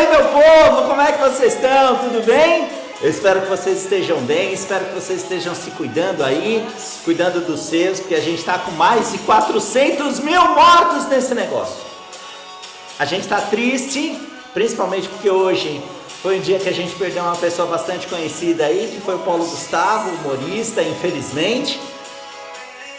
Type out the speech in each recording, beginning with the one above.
aí, meu povo, como é que vocês estão? Tudo bem? Eu espero que vocês estejam bem, espero que vocês estejam se cuidando aí, cuidando dos seus, porque a gente está com mais de 400 mil mortos nesse negócio. A gente está triste, principalmente porque hoje foi um dia que a gente perdeu uma pessoa bastante conhecida aí, que foi o Paulo Gustavo, humorista, infelizmente.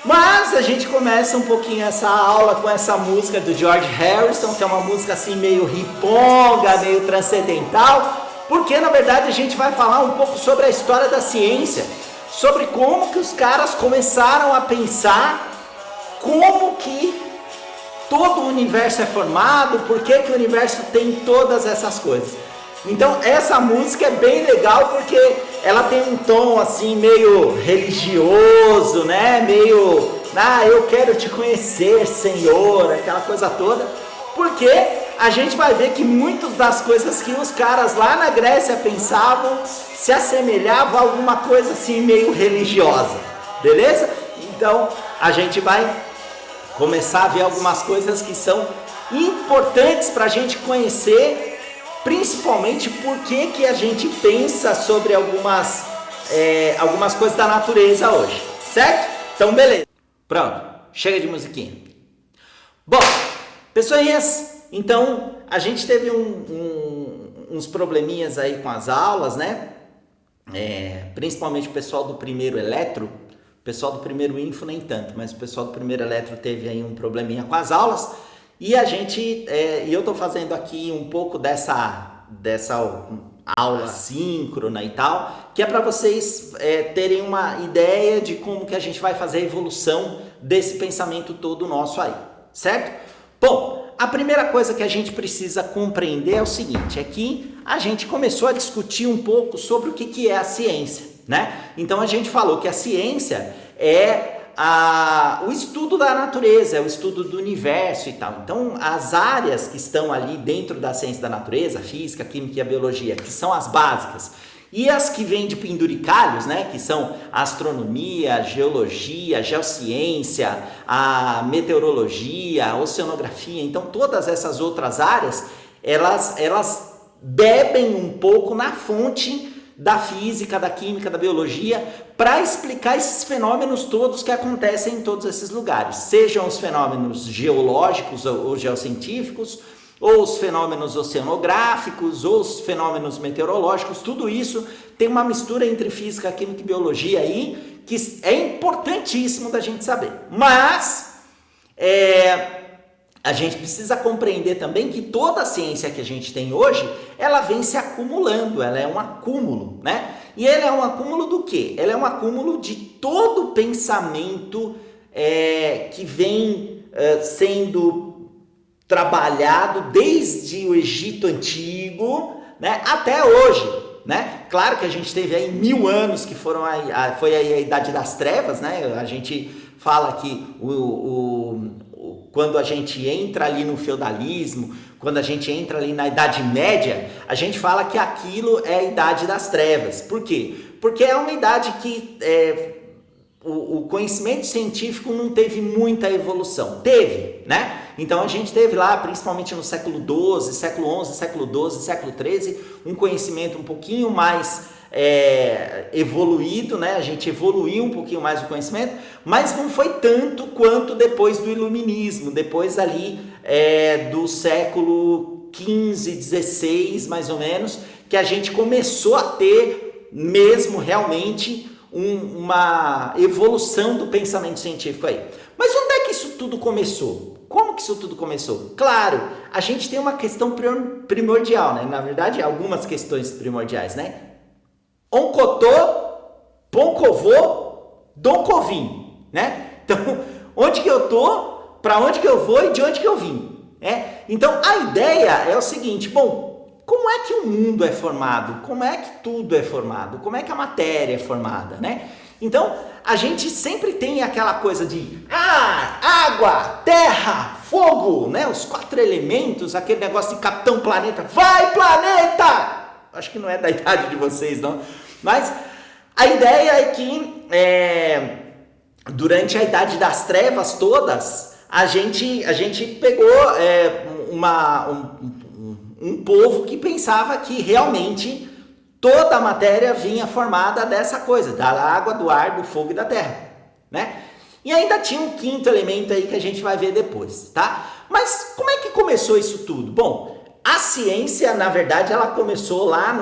Mas a gente começa um pouquinho essa aula com essa música do George Harrison, que é uma música assim meio riponga, meio transcendental, porque na verdade a gente vai falar um pouco sobre a história da ciência, sobre como que os caras começaram a pensar como que todo o universo é formado, por que que o universo tem todas essas coisas. Então essa música é bem legal porque ela tem um tom assim meio religioso, né? Meio, eu quero te conhecer, Senhor, aquela coisa toda. Porque a gente vai ver que muitas das coisas que os caras lá na Grécia pensavam se assemelhavam a alguma coisa assim meio religiosa, beleza? Então a gente vai começar a ver algumas coisas que são importantes para a gente conhecer, principalmente porque que a gente pensa sobre algumas coisas da natureza hoje, certo? Então beleza, pronto, chega de musiquinha. Bom, pessoinhas, então a gente teve uns probleminhas aí com as aulas, né? Principalmente o pessoal do primeiro eletro, o pessoal do primeiro info nem tanto, mas o pessoal do primeiro eletro teve aí um probleminha com as aulas. E a gente, eu estou fazendo aqui um pouco dessa aula síncrona e tal, que é para vocês terem uma ideia de como que a gente vai fazer a evolução desse pensamento todo nosso aí, certo? Bom, a primeira coisa que a gente precisa compreender é o seguinte, é que a gente começou a discutir um pouco sobre o que é a ciência, né? Então a gente falou que a ciência é o estudo da natureza, é o estudo do universo e tal. Então, as áreas que estão ali dentro da ciência da natureza, física, química e a biologia, que são as básicas, e as que vêm de penduricalhos, né, que são a astronomia, a geologia, a geociência, a meteorologia, a oceanografia, então todas essas outras áreas, elas bebem um pouco na fonte da física, da química, da biologia, para explicar esses fenômenos todos que acontecem em todos esses lugares, sejam os fenômenos geológicos ou geocientíficos, ou os fenômenos oceanográficos, ou os fenômenos meteorológicos, tudo isso tem uma mistura entre física, química e biologia aí, que é importantíssimo da gente saber. Mas a gente precisa compreender também que toda a ciência que a gente tem hoje, ela vem se acumulando, ela é um acúmulo, né? E ela é um acúmulo do quê? Ela é um acúmulo de todo o pensamento que vem sendo trabalhado desde o Egito Antigo, né, até hoje, né? Claro que a gente teve aí 1000 anos que foi aí a Idade das Trevas, né? A gente fala que quando a gente entra ali no feudalismo, quando a gente entra ali na Idade Média, a gente fala que aquilo é a Idade das Trevas. Por quê? Porque é uma idade que o conhecimento científico não teve muita evolução. Teve, né? Então a gente teve lá, principalmente no século XII, século XI, século XII, século XIII, um conhecimento um pouquinho mais evoluído, né? A gente evoluiu um pouquinho mais o conhecimento, mas não foi tanto quanto depois do Iluminismo, depois ali do século XV, XVI, mais ou menos, que a gente começou a ter mesmo realmente uma evolução do pensamento científico aí. Mas onde é que isso tudo começou? Como que isso tudo começou? Claro, a gente tem uma questão primordial, né? Na verdade, algumas questões primordiais, né? Oncotô, Poncovô, Doncovim, né? Então, onde que eu tô, para onde que eu vou e de onde que eu vim, né? Então, a ideia é o seguinte, bom, como é que o mundo é formado? Como é que tudo é formado? Como é que a matéria é formada, né? Então, a gente sempre tem aquela coisa de ar, água, terra, fogo, né? Os 4 elementos, aquele negócio de Capitão Planeta. Vai, planeta! Acho que não é da idade de vocês, não. Mas a ideia é que durante a Idade das Trevas todas, a gente pegou um povo que pensava que realmente toda a matéria vinha formada dessa coisa, da água, do ar, do fogo e da terra, né? E ainda tinha um quinto elemento aí que a gente vai ver depois, tá? Mas como é que começou isso tudo? Bom, a ciência, na verdade, ela começou lá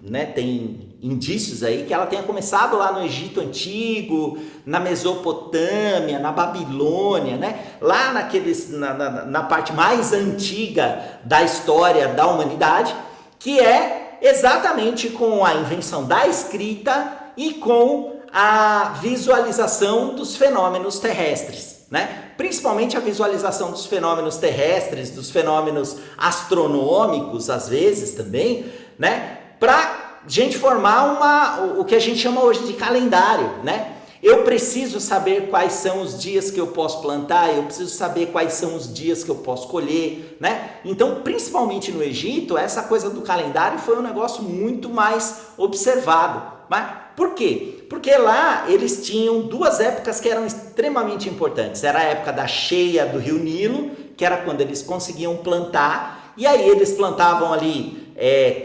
né, tem indícios aí que ela tenha começado lá no Egito Antigo, na Mesopotâmia, na Babilônia, né? Lá na parte mais antiga da história da humanidade, que é exatamente com a invenção da escrita e com a visualização dos fenômenos terrestres, né? Principalmente a visualização dos fenômenos terrestres, dos fenômenos astronômicos, às vezes também, né? Para gente formar o que a gente chama hoje de calendário, né? Eu preciso saber quais são os dias que eu posso plantar, eu preciso saber quais são os dias que eu posso colher, né? Então, principalmente no Egito, essa coisa do calendário foi um negócio muito mais observado. Mas por quê? Porque lá eles tinham duas épocas que eram extremamente importantes. Era a época da cheia do Rio Nilo, que era quando eles conseguiam plantar, e aí eles plantavam ali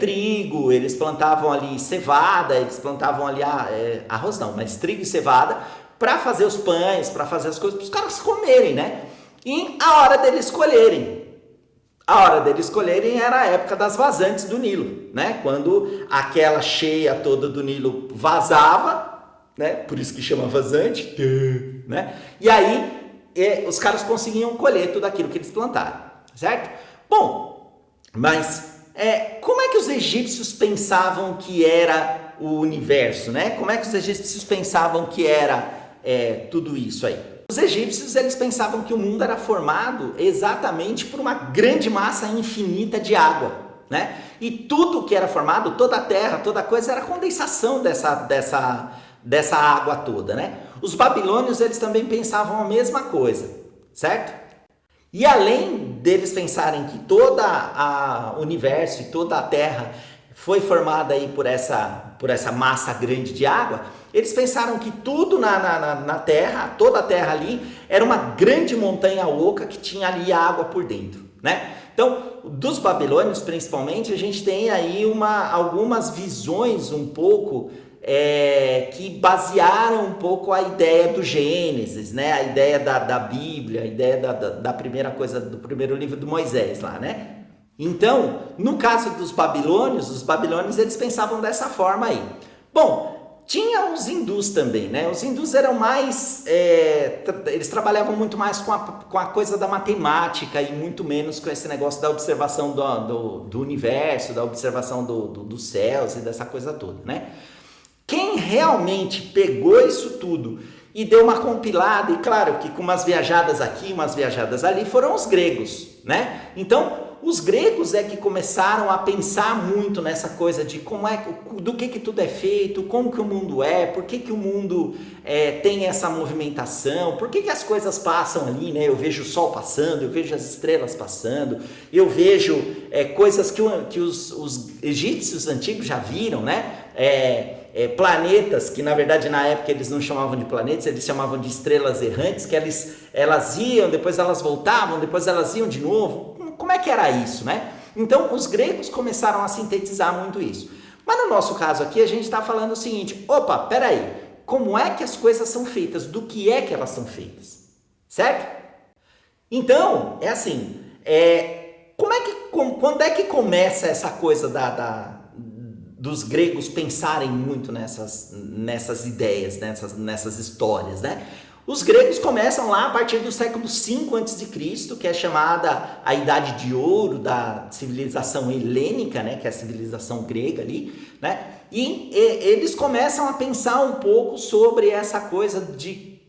trigo, eles plantavam ali cevada, eles plantavam ali arroz não, mas trigo e cevada para fazer os pães, para fazer as coisas para os caras comerem, né? E a hora deles colherem era a época das vazantes do Nilo, né? Quando aquela cheia toda do Nilo vazava, né? Por isso que chama vazante, né? E aí os caras conseguiam colher tudo aquilo que eles plantaram, certo? Bom, mas como é que os egípcios pensavam que era o universo, né? Como é que os egípcios pensavam que era tudo isso aí? Os egípcios, eles pensavam que o mundo era formado exatamente por uma grande massa infinita de água, né? E tudo que era formado, toda a terra, toda coisa, era condensação dessa água toda, né? Os babilônios, eles também pensavam a mesma coisa, certo? E além deles pensarem que todo o universo e toda a Terra foi formada aí por essa massa grande de água, eles pensaram que tudo na Terra, toda a Terra ali, era uma grande montanha oca que tinha ali água por dentro, né? Então, dos babilônios principalmente, a gente tem aí algumas visões um pouco que basearam um pouco a ideia do Gênesis, né? A ideia da Bíblia, a ideia da primeira coisa, do primeiro livro do Moisés lá, né? Então, no caso dos babilônios, os babilônios eles pensavam dessa forma aí. Bom, tinha os hindus também, né? Os hindus eram mais, eles trabalhavam muito mais com a coisa da matemática e muito menos com esse negócio da observação do universo, da observação dos céus e dessa coisa toda, né? Quem realmente pegou isso tudo e deu uma compilada, e claro que com umas viajadas aqui, umas viajadas ali, foram os gregos, né? Então, os gregos é que começaram a pensar muito nessa coisa de do que tudo é feito, como que o mundo é, por que o mundo tem essa movimentação, por que as coisas passam ali, né? Eu vejo o sol passando, eu vejo as estrelas passando, eu vejo coisas que os egípcios antigos já viram, né? Planetas, que na verdade na época eles não chamavam de planetas, eles chamavam de estrelas errantes, que elas iam, depois elas voltavam, depois elas iam de novo. Como é que era isso, né? Então os gregos começaram a sintetizar muito isso. Mas no nosso caso aqui a gente está falando o seguinte: opa, peraí, como é que as coisas são feitas? Do que é que elas são feitas? Certo? Então, é assim, quando é que começa essa coisa dos gregos pensarem muito nessas ideias, nessas histórias, né? Os gregos começam lá a partir do século V a.C., que é chamada a Idade de Ouro da civilização helênica, né? Que é a civilização grega ali, né? E eles começam a pensar um pouco sobre essa coisa de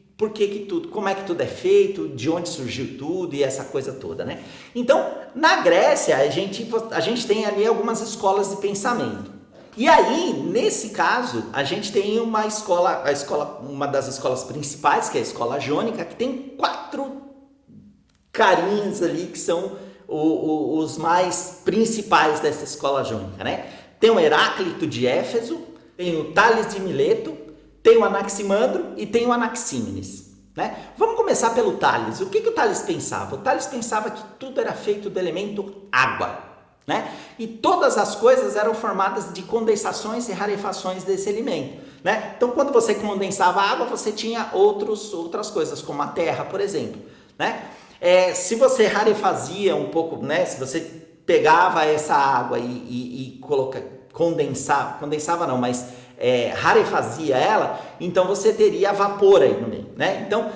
como é que tudo é feito, de onde surgiu tudo e essa coisa toda, né? Então, na Grécia, a gente tem ali algumas escolas de pensamento. E aí, nesse caso, a gente tem uma das escolas principais, que é a escola jônica, que tem 4 carinhas ali que são os mais principais dessa escola jônica, né? Tem o Heráclito de Éfeso, tem o Tales de Mileto, tem o Anaximandro e tem o Anaxímenes, né? Vamos começar pelo Tales. O que o Tales pensava? O Tales pensava que tudo era feito do elemento água, né? E todas as coisas eram formadas de condensações e rarefações desse elemento, né? Então, quando você condensava a água, você tinha outras coisas, como a terra, por exemplo, né? Se você rarefazia um pouco, né? Se você pegava essa água e condensava não, mas rarefazia ela, então você teria vapor aí no meio, né? Então,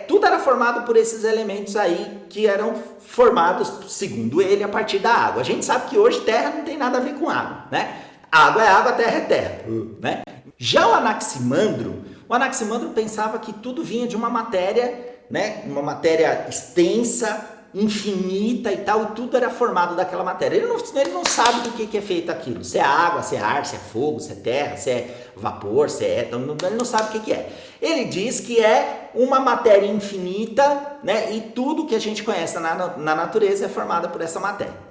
tudo era formado por esses elementos aí que eram formados, segundo ele, a partir da água. A gente sabe que hoje terra não tem nada a ver com água, né? Água é água, terra é terra, né? Já o Anaximandro pensava que tudo vinha de uma matéria, né? Uma matéria extensa, infinita e tal, e tudo era formado daquela matéria. Ele não sabe do que é feito aquilo, se é água, se é ar, se é fogo, se é terra, se é vapor, se é... Ele não sabe o que é. Ele diz que é uma matéria infinita, né? E tudo que a gente conhece na natureza é formado por essa matéria.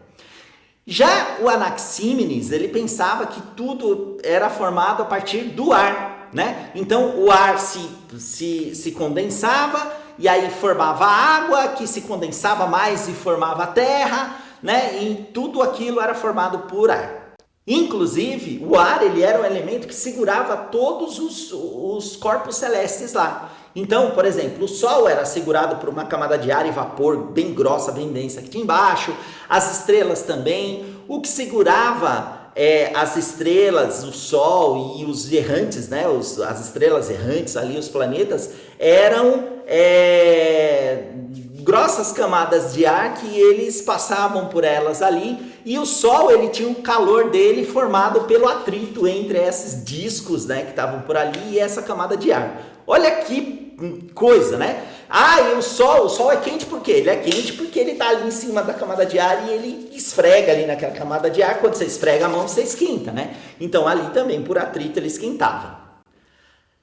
Já o Anaxímenes, ele pensava que tudo era formado a partir do ar, né? Então o ar se condensava, e aí formava água, que se condensava mais e formava terra, né? E tudo aquilo era formado por ar. Inclusive, o ar, ele era um elemento que segurava todos os corpos celestes lá. Então, por exemplo, o Sol era segurado por uma camada de ar e vapor bem grossa, bem densa aqui embaixo. As estrelas também. O que segurava as estrelas, o Sol e os errantes, né? As estrelas errantes ali, os planetas, eram grossas camadas de ar que eles passavam por elas ali, e o Sol, ele tinha o calor dele formado pelo atrito entre esses discos, né, que estavam por ali e essa camada de ar. Olha que coisa, né? E o Sol é quente por quê? Ele é quente porque ele está ali em cima da camada de ar e ele esfrega ali naquela camada de ar. Quando você esfrega a mão, você esquenta, né? Então ali também por atrito ele esquentava.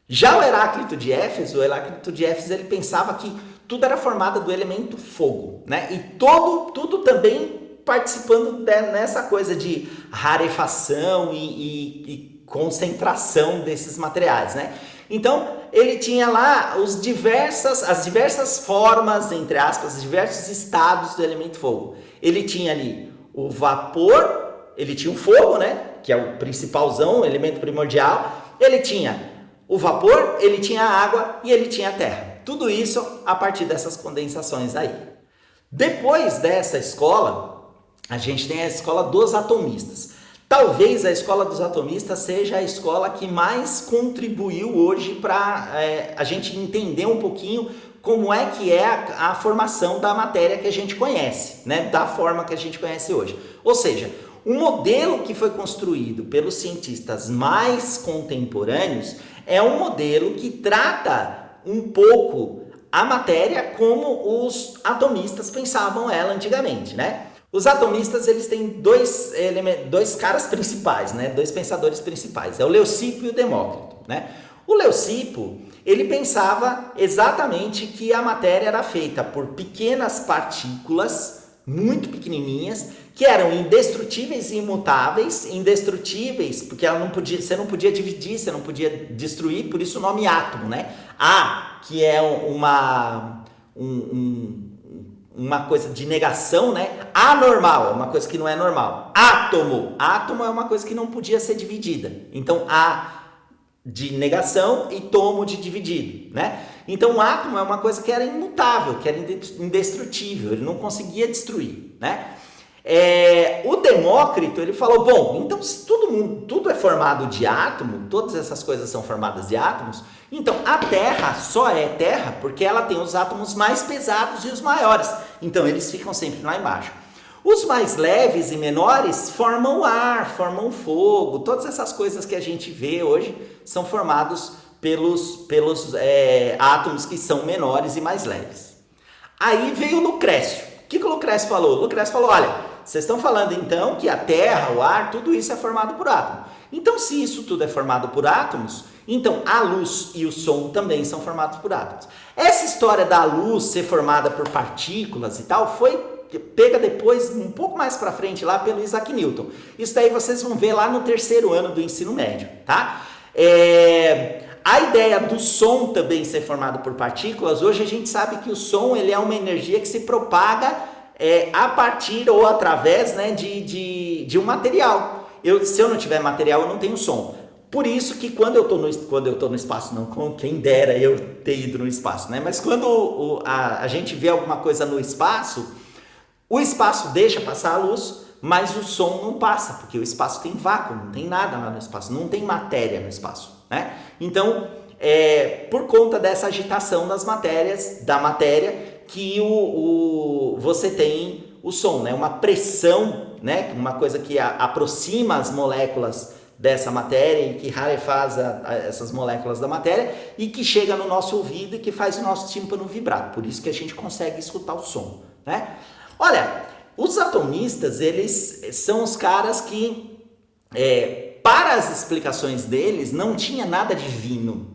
Já o Heráclito de Éfeso, ele pensava que tudo era formado do elemento fogo, né? E tudo também participando nessa coisa de rarefação e concentração desses materiais, né? Então, ele tinha lá as diversas formas, entre aspas, diversos estados do elemento fogo. Ele tinha ali o vapor, ele tinha o fogo, né? Que é o principalzão, o elemento primordial. Ele tinha o vapor, ele tinha a água e ele tinha a terra. Tudo isso a partir dessas condensações aí. Depois dessa escola, a gente tem a escola dos atomistas. Talvez a escola dos atomistas seja a escola que mais contribuiu hoje para a gente entender um pouquinho como é que é a formação da matéria que a gente conhece, né? Da forma que a gente conhece hoje. Ou seja, o modelo que foi construído pelos cientistas mais contemporâneos é um modelo que trata um pouco a matéria como os atomistas pensavam ela antigamente, né? Os atomistas, eles têm dois caras principais, né? Dois pensadores principais, é o Leucipo e o Demócrito, né? O Leucipo, ele pensava exatamente que a matéria era feita por pequenas partículas, muito pequenininhas, que eram indestrutíveis e imutáveis. Indestrutíveis, porque você não podia dividir, você não podia destruir, por isso o nome átomo, né? Que é uma coisa de negação, né? Anormal, é uma coisa que não é normal. Átomo é uma coisa que não podia ser dividida. Então, de negação e tomo de dividido, né? Então, o átomo é uma coisa que era imutável, que era indestrutível, ele não conseguia destruir, né? O Demócrito, ele falou, bom, então se tudo é formado de átomo, todas essas coisas são formadas de átomos, então a Terra só é Terra porque ela tem os átomos mais pesados e os maiores, então eles ficam sempre lá embaixo. Os mais leves e menores formam ar, formam fogo, todas essas coisas que a gente vê hoje são formados pelos átomos que são menores e mais leves. Aí veio Lucrécio. O que o Lucrécio falou? Lucrécio falou, olha, vocês estão falando então que a terra, o ar, tudo isso é formado por átomos. Então, se isso tudo é formado por átomos, então a luz e o som também são formados por átomos. Essa história da luz ser formada por partículas e tal foi pega depois, um pouco mais para frente, lá pelo Isaac Newton. Isso daí vocês vão ver lá no 3º ano do ensino médio, tá? A ideia do som também ser formado por partículas, hoje a gente sabe que o som ele é uma energia que se propaga a partir ou através, né, de um material. Se eu não tiver material, eu não tenho som. Por isso que quando eu tô no espaço, não, quem dera eu ter ido no espaço, né? Mas quando a gente vê alguma coisa no espaço, o espaço deixa passar a luz, mas o som não passa, porque o espaço tem vácuo, não tem nada lá no espaço, não tem matéria no espaço, né? Então, por conta dessa agitação da matéria, que você tem o som, né? Uma pressão, né? Uma coisa que aproxima as moléculas dessa matéria e que rarefaz essas moléculas da matéria e que chega no nosso ouvido e que faz o nosso tímpano vibrar. Por isso que a gente consegue escutar o som, né? Olha, os atomistas, eles são os caras que, para as explicações deles, não tinha nada divino.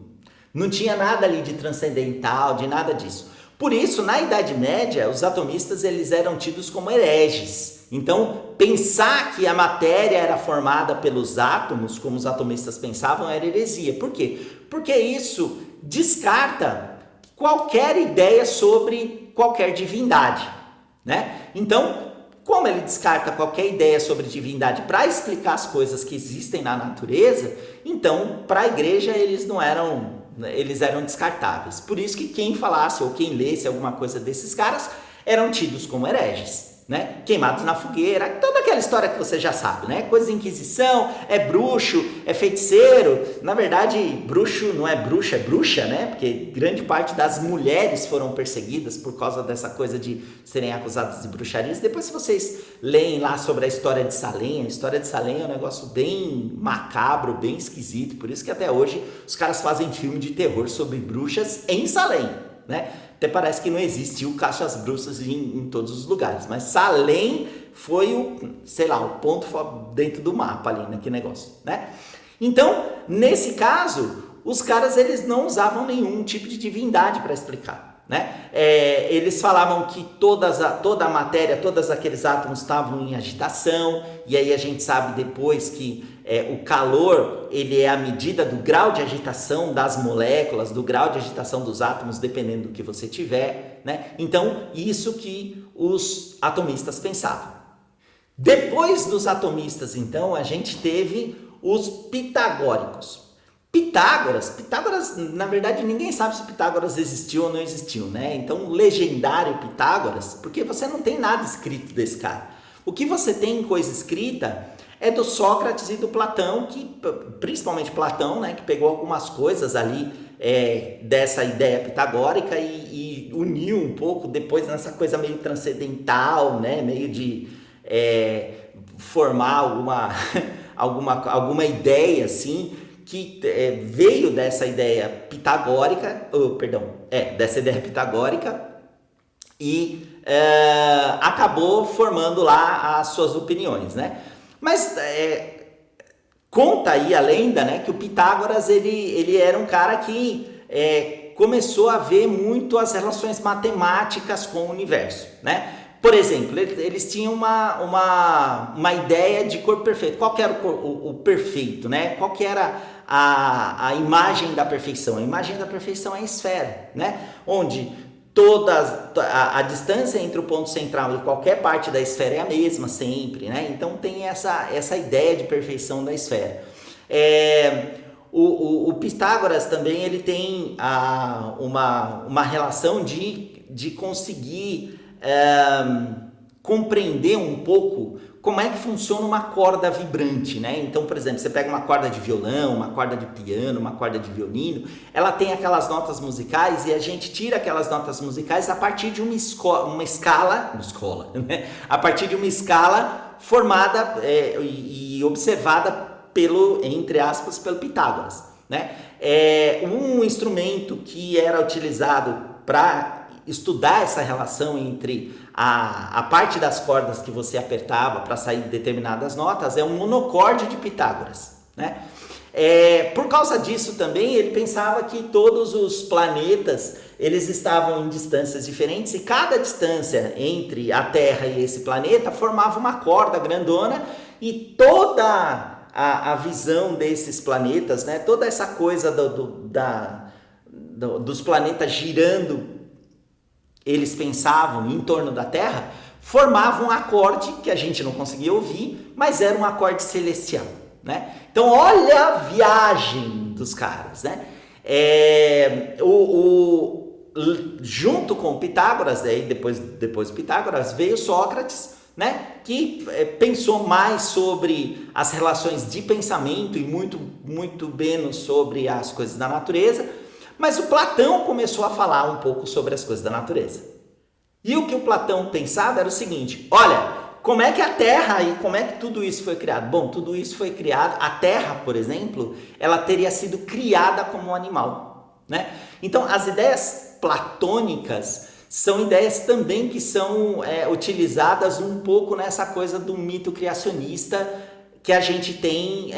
Não tinha nada ali de transcendental, de nada disso. Por isso, na Idade Média, os atomistas eles eram tidos como hereges. Então, pensar que a matéria era formada pelos átomos, como os atomistas pensavam, era heresia. Por quê? Porque isso descarta qualquer ideia sobre qualquer divindade, né? Então, como ele descarta qualquer ideia sobre divindade para explicar as coisas que existem na natureza, então, para a igreja, eles eram descartáveis. Por isso que quem falasse ou quem lesse alguma coisa desses caras eram tidos como hereges, né? Queimados na fogueira, toda aquela história que você já sabe, né? Coisa de Inquisição, é bruxo, é feiticeiro. Na verdade, bruxo não é bruxa, é bruxa, né? Porque grande parte das mulheres foram perseguidas por causa dessa coisa de serem acusadas de bruxarias. Depois, se vocês leem lá sobre a história de Salem, a história de Salem é um negócio bem macabro, bem esquisito. Por isso que até hoje os caras fazem filme de terror sobre bruxas em Salem, né? Até parece que não existiu caça às bruxas em todos os lugares, mas Salem foi o ponto dentro do mapa ali naquele negócio, né? Então, nesse caso, os caras eles não usavam nenhum tipo de divindade para explicar, né? Eles falavam que toda a matéria, todos aqueles átomos estavam em agitação, e aí a gente sabe depois que o calor ele é a medida do grau de agitação das moléculas, do grau de agitação dos átomos, dependendo do que você tiver, né? Então, isso que os atomistas pensavam. Depois dos atomistas, então, a gente teve os pitagóricos. Pitágoras, na verdade, ninguém sabe se Pitágoras existiu ou não existiu, né? Então, o legendário Pitágoras, porque você não tem nada escrito desse cara. O que você tem em coisa escrita é do Sócrates e do Platão, principalmente Platão, né, que pegou algumas coisas ali dessa ideia pitagórica e uniu um pouco depois nessa coisa meio transcendental, né, meio de formar alguma ideia assim, que veio dessa ideia pitagórica, dessa ideia pitagórica e acabou formando lá as suas opiniões, né? Mas conta aí a lenda, né, que o Pitágoras ele era um cara que começou a ver muito as relações matemáticas com o universo, né? Por exemplo, eles tinham uma ideia de corpo perfeito. Qual que era o perfeito, né? Qual que era a imagem da perfeição? A imagem da perfeição é a esfera, né? Onde a distância entre o ponto central e qualquer parte da esfera é a mesma sempre, né? Então tem essa ideia de perfeição da esfera. O Pitágoras também ele tem uma relação de conseguir compreender um pouco como é que funciona uma corda vibrante, né? Então, por exemplo, você pega uma corda de violão, uma corda de piano, uma corda de violino, ela tem aquelas notas musicais e a gente tira aquelas notas musicais a partir de uma escala, né? A partir de uma escala formada e observada entre aspas, pelo Pitágoras, né? Um instrumento que era utilizado para estudar essa relação entre a parte das cordas que você apertava para sair determinadas notas é um monocorde de Pitágoras, né? Por causa disso também ele pensava que todos os planetas eles estavam em distâncias diferentes e cada distância entre a Terra e esse planeta formava uma corda grandona e toda a visão desses planetas, né? Toda essa coisa dos planetas girando, eles pensavam em torno da Terra, formava um acorde que a gente não conseguia ouvir, mas era um acorde celestial, né? Então olha a viagem dos caras, né? Junto com Pitágoras, aí depois do Pitágoras veio Sócrates, né? Que pensou mais sobre as relações de pensamento e muito menos sobre as coisas da natureza, mas o Platão começou a falar um pouco sobre as coisas da natureza. E o que o Platão pensava era o seguinte: olha, como é que a Terra e como é que tudo isso foi criado? Bom, tudo isso foi criado, a Terra, por exemplo, ela teria sido criada como um animal, né? Então, as ideias platônicas são ideias também que são utilizadas um pouco nessa coisa do mito criacionista que a gente tem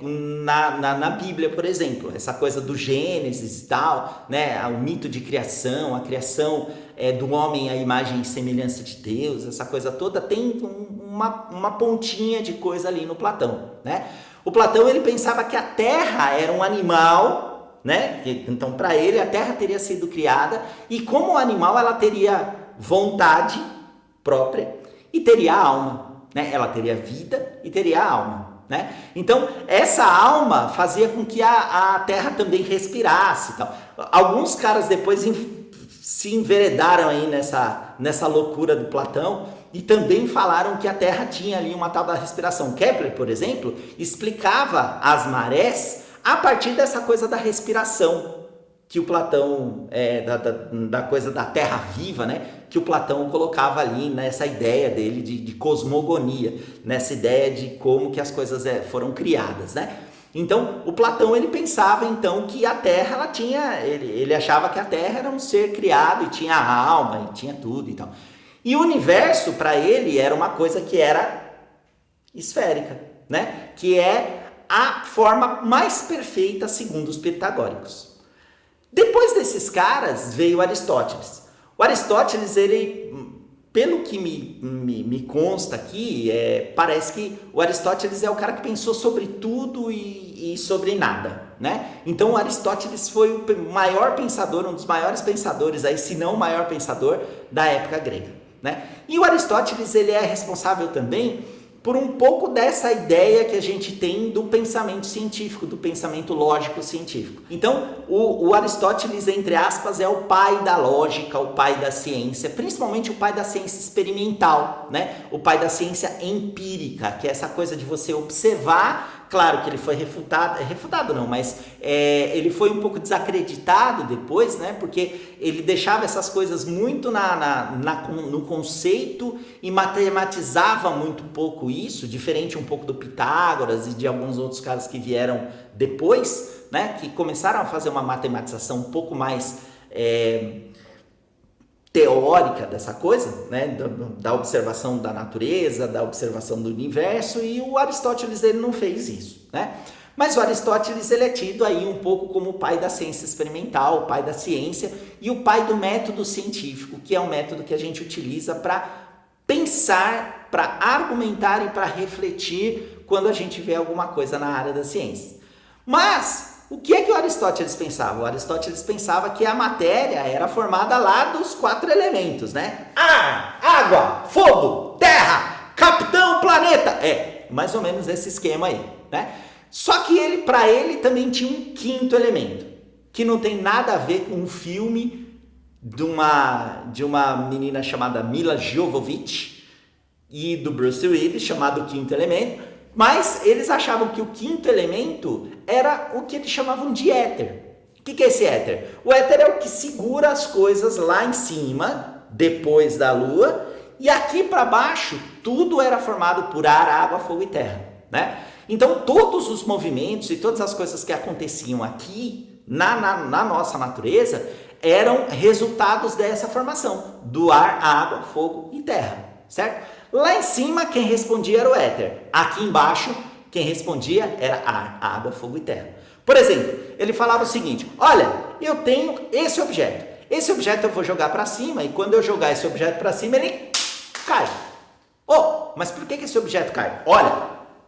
na Bíblia, por exemplo. Essa coisa do Gênesis e tal, né? O mito de criação, a criação do homem à imagem e semelhança de Deus, essa coisa toda tem uma pontinha de coisa ali no Platão, né? O Platão, ele pensava que a Terra era um animal, né? Então, para ele, a Terra teria sido criada e, como animal, ela teria vontade própria e teria alma, né? Ela teria vida e teria alma, né? Então, essa alma fazia com que a Terra também respirasse e tal. Alguns caras depois se enveredaram aí nessa loucura do Platão e também falaram que a Terra tinha ali uma tal da respiração. Kepler, por exemplo, explicava as marés a partir dessa coisa da respiração que o Platão, da coisa da Terra viva, né? Que o Platão colocava ali nessa ideia dele de cosmogonia, nessa ideia de como que as coisas foram criadas, né? Então, o Platão, ele pensava então que a Terra, ela tinha, ele achava que a Terra era um ser criado e tinha alma e tinha tudo e tal. E o universo, para ele, era uma coisa que era esférica, né? Que é a forma mais perfeita segundo os pitagóricos. Depois desses caras veio Aristóteles. O Aristóteles, ele, pelo que me consta aqui, parece que o Aristóteles é o cara que pensou sobre tudo e sobre nada, né? Então o Aristóteles foi o maior pensador, um dos maiores pensadores, aí, se não o maior pensador da época grega, né? E o Aristóteles, ele é responsável também por um pouco dessa ideia que a gente tem do pensamento científico, do pensamento lógico científico. Então, o Aristóteles, entre aspas, é o pai da lógica, o pai da ciência, principalmente o pai da ciência experimental, né? O pai da ciência empírica, que é essa coisa de você observar. Claro que ele foi refutado não, mas ele foi um pouco desacreditado depois, né? Porque ele deixava essas coisas muito no conceito e matematizava muito pouco isso, diferente um pouco do Pitágoras e de alguns outros caras que vieram depois, né? Que começaram a fazer uma matematização um pouco mais teórica dessa coisa, né, da observação da natureza, da observação do universo, e o Aristóteles, ele não fez isso, né? Mas o Aristóteles, ele é tido aí um pouco como o pai da ciência experimental, o pai da ciência e o pai do método científico, que é um método que a gente utiliza para pensar, para argumentar e para refletir quando a gente vê alguma coisa na área da ciência. Mas o que é que o Aristóteles pensava? O Aristóteles pensava que a matéria era formada lá dos 4 elementos, né? Ar, água, fogo, terra, capitão, planeta. Mais ou menos esse esquema aí, né? Só que para ele também tinha um 5º elemento, que não tem nada a ver com um filme de uma menina chamada Mila Jovovich e do Bruce Willis, chamado 5º Elemento. Mas eles achavam que o 5º elemento era o que eles chamavam de éter. O que é esse éter? O éter é o que segura as coisas lá em cima, depois da Lua, e aqui para baixo tudo era formado por ar, água, fogo e terra, né? Então todos os movimentos e todas as coisas que aconteciam aqui na nossa natureza eram resultados dessa formação, do ar, água, fogo e terra, certo? Lá em cima, quem respondia era o éter. Aqui embaixo, quem respondia era ar, água, fogo e terra. Por exemplo, ele falava o seguinte: olha, eu tenho esse objeto. Esse objeto eu vou jogar para cima e quando eu jogar esse objeto para cima, ele cai. Mas por que esse objeto cai? Olha,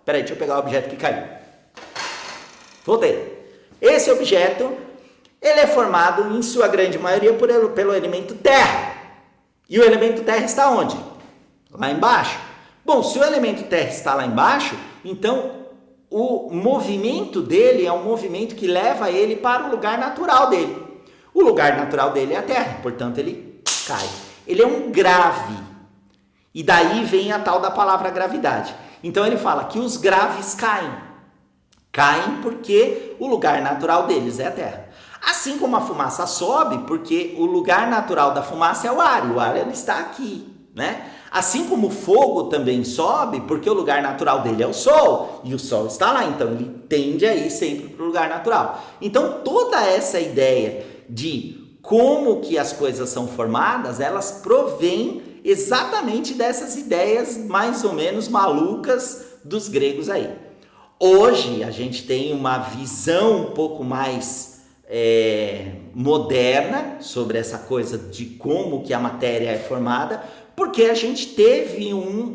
peraí, deixa eu pegar o objeto que caiu. Voltei. Esse objeto, ele é formado, em sua grande maioria, pelo elemento terra. E o elemento terra está onde? Lá embaixo. Bom, se o elemento terra está lá embaixo, então o movimento dele é um movimento que leva ele para o lugar natural dele. O lugar natural dele é a terra, portanto ele cai. Ele é um grave. E daí vem a tal da palavra gravidade. Então ele fala que os graves caem. Caem porque o lugar natural deles é a terra. Assim como a fumaça sobe, porque o lugar natural da fumaça é o ar. E o ar ele está aqui, né? Assim como o fogo também sobe, porque o lugar natural dele é o sol, e o sol está lá, então ele tende a ir sempre para o lugar natural. Então toda essa ideia de como que as coisas são formadas, elas provêm exatamente dessas ideias mais ou menos malucas dos gregos aí. Hoje a gente tem uma visão um pouco mais moderna sobre essa coisa de como que a matéria é formada, porque a gente teve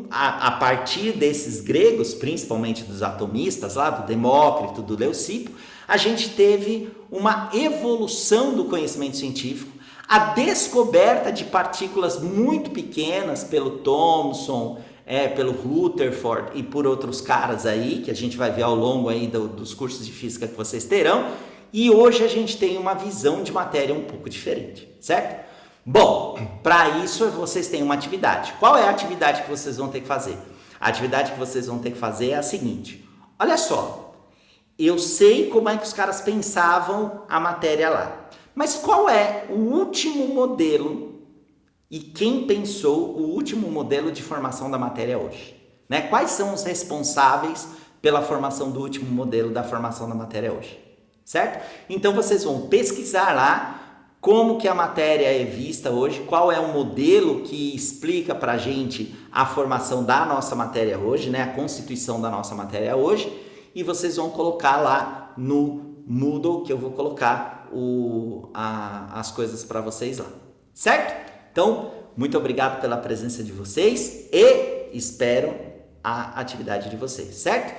a partir desses gregos, principalmente dos atomistas lá, do Demócrito, do Leucipo, a gente teve uma evolução do conhecimento científico, a descoberta de partículas muito pequenas pelo Thomson, pelo Rutherford e por outros caras aí, que a gente vai ver ao longo aí dos cursos de física que vocês terão, e hoje a gente tem uma visão de matéria um pouco diferente, certo? Bom, para isso vocês têm uma atividade. Qual é a atividade que vocês vão ter que fazer? A atividade que vocês vão ter que fazer é a seguinte. Olha só, eu sei como é que os caras pensavam a matéria lá. Mas qual é o último modelo e quem pensou o último modelo de formação da matéria hoje? Né? Quais são os responsáveis pela formação do último modelo da formação da matéria hoje? Certo? Então vocês vão pesquisar lá como que a matéria é vista hoje, qual é o modelo que explica para a gente a formação da nossa matéria hoje, né? A constituição da nossa matéria hoje, e vocês vão colocar lá no Moodle, que eu vou colocar as coisas para vocês lá, certo? Então, muito obrigado pela presença de vocês e espero a atividade de vocês, certo?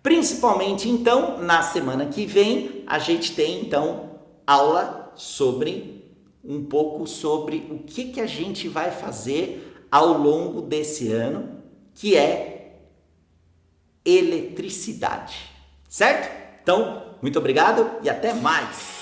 Principalmente, então, na semana que vem, a gente tem, então, aula um pouco sobre o que a gente vai fazer ao longo desse ano, que é eletricidade, certo? Então, muito obrigado e até mais!